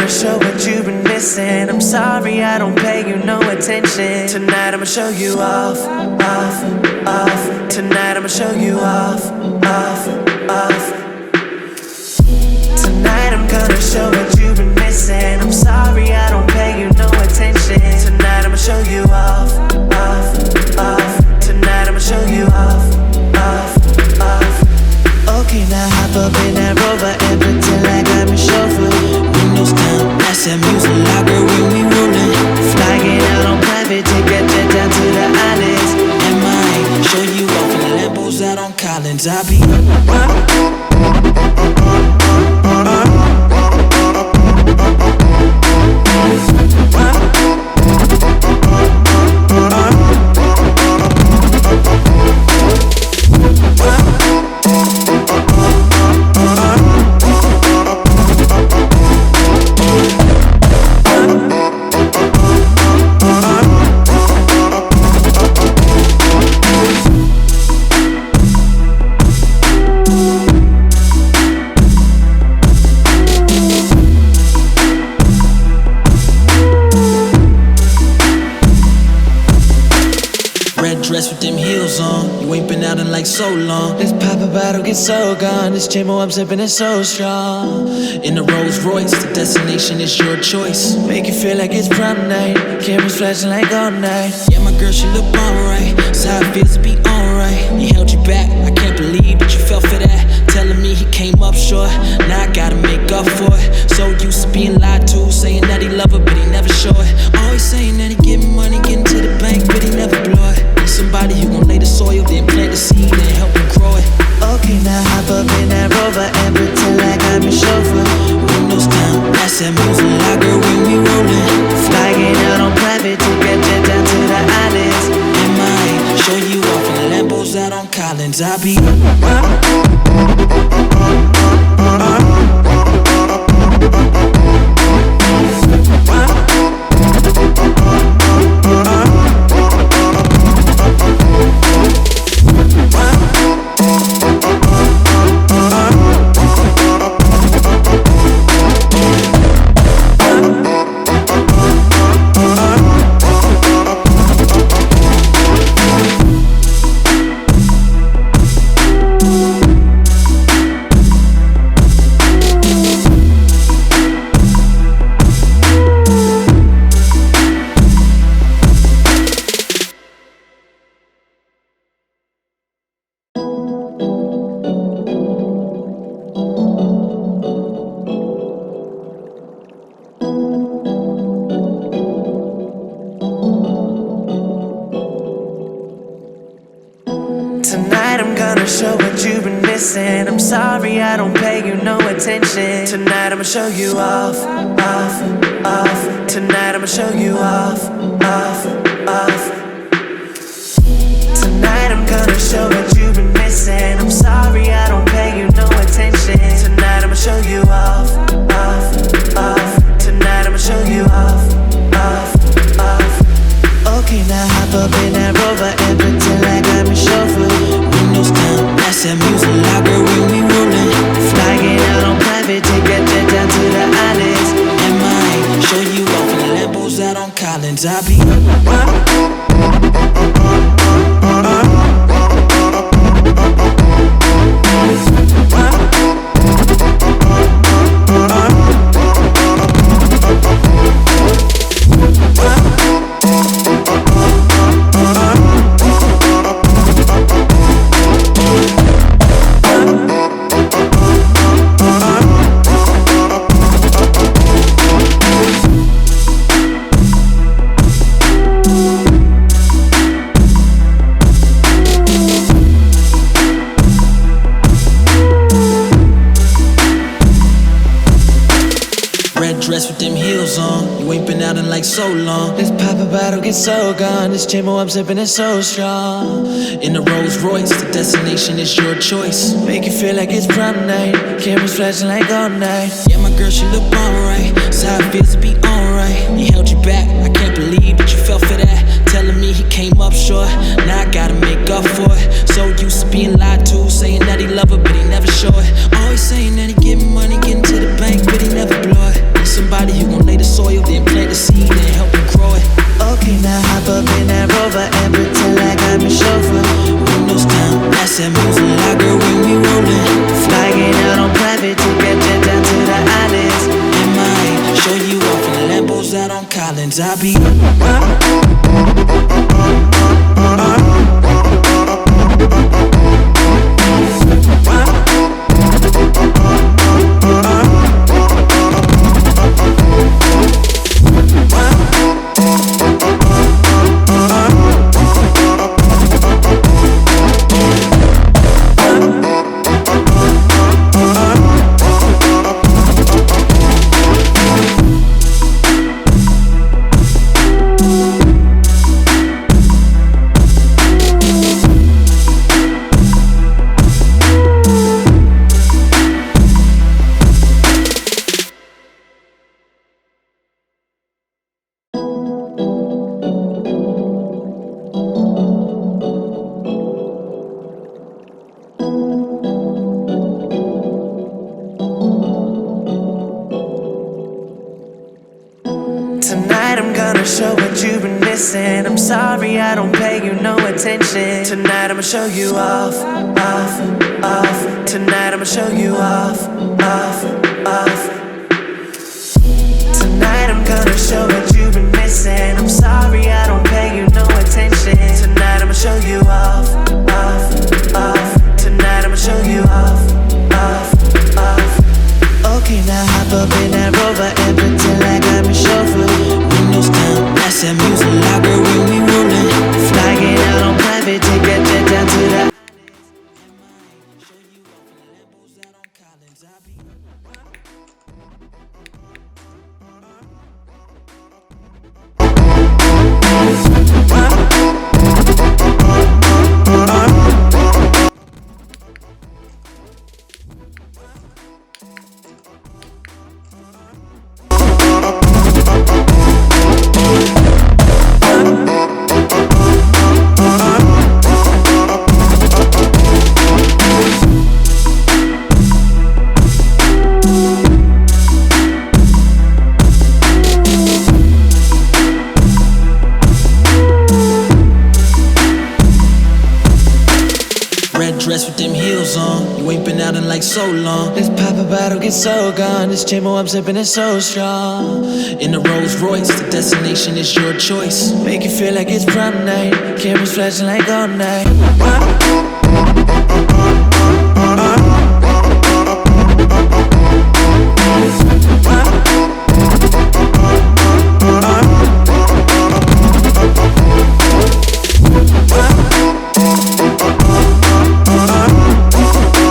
gonna show what you've been missing. I'm sorry I don't pay you no attention. Tonight I'ma show you off, off, off. Tonight I'ma show you off, off, off. Tonight I'm gonna show what you've been missing. I'm sorry I don't pay you no attention. Tonight I'ma show you off, off, off. Tonight I'ma show you off, off, off. Okay, now hop up in that Rover and pretend like I'm a chauffeur. Windows down, that's that music loud, girl, we rollin'. Flying out on private, take that jet down to the islands. And mine, show you off in the Lambos out on Collins. I be with them heels on. You ain't been out in like so long. This pop a bottle get so gone. This J-Mo I'm sipping is so strong. In the Rolls Royce, the destination is your choice. Make you feel like it's prom night. Cameras flashing like all night. Yeah, my girl, she look alright. So how it feels to be alright. He held you back, I can't believe that you fell for that. Telling me he came up short. Now I gotta make up for it. So used to being lied to, saying that he love her, but he never show it. Always saying that he getting money, getting to the bank, but he never blow it. Somebody who gon' lay the soil, then plant the seed and help him grow it. Okay, now hop up in that Rover and pretend like I'm a chauffeur. Windows down, that's that music loud, girl, we rollin'. Flying out on private, take that jet down to the islands. And mine, show you off in the Lambos out on Collins. I be I'm sorry I don't pay you no attention. Tonight I'ma show you off, off, off. Tonight I'ma show you off, off, off. Tonight I'm gonna show what you've been missing. I'm sorry I don't pay you no attention. Tonight I'ma show you off, off, off. Tonight I'ma show you off, off, off. Okay, now hop up in that Rover and pretend like I'm a chauffeur. Windows down, that's that music loud, girl, we rollin'. Flying out on private, take that jet down to the islands. And mine, show you off in the Lambos out on Collins. I be with them heels on. You ain't been out in like so long. This pop a bottle get so gone. This J-Mo I'm sipping is so strong. In the Rolls Royce, the destination is your choice. Make you feel like it's prom night. Cameras flashing like all night. Yeah, my girl, she look alright. So how it feels to be alright. He held you back, I can't believe that you fell for that. Telling me he came up short. Now I gotta make up for it. So used to being lied to, saying that he love her, but he never show it. Always saying that he getting money, getting to the bank, but he never blow it. Somebody who music like girl when we rollin'. Flying out on private to get jet down to the islands. And might show you off in Lambos out on Collins. I be Tonight I'm gonna show what you've been missing. I'm sorry I don't pay you no attention. Tonight I'ma show you off, off, off. Tonight I'ma show you off, off, off. Tonight I'm gonna show what you've been missing. I'm sorry I don't pay you no attention. Tonight I'ma show you off, off, off. Tonight I'ma show you off, off, off. okay, now hop up in that Rover and pretend like I'm your chauffeur. Windows down, that's that music like girl when we rollin'. Flying out on private to get jet down to the islands. And might show you off in Lambos out on Collins. I be dress with them heels on. You ain't been out in like so long. Let's pop a bottle, get so gone. This 𝙎𝙤𝙘𝙖𝙡, I'm sipping it so strong. In the Rolls Royce, the destination is your choice. Make you feel like it's prom night. Cameras flashing like all night.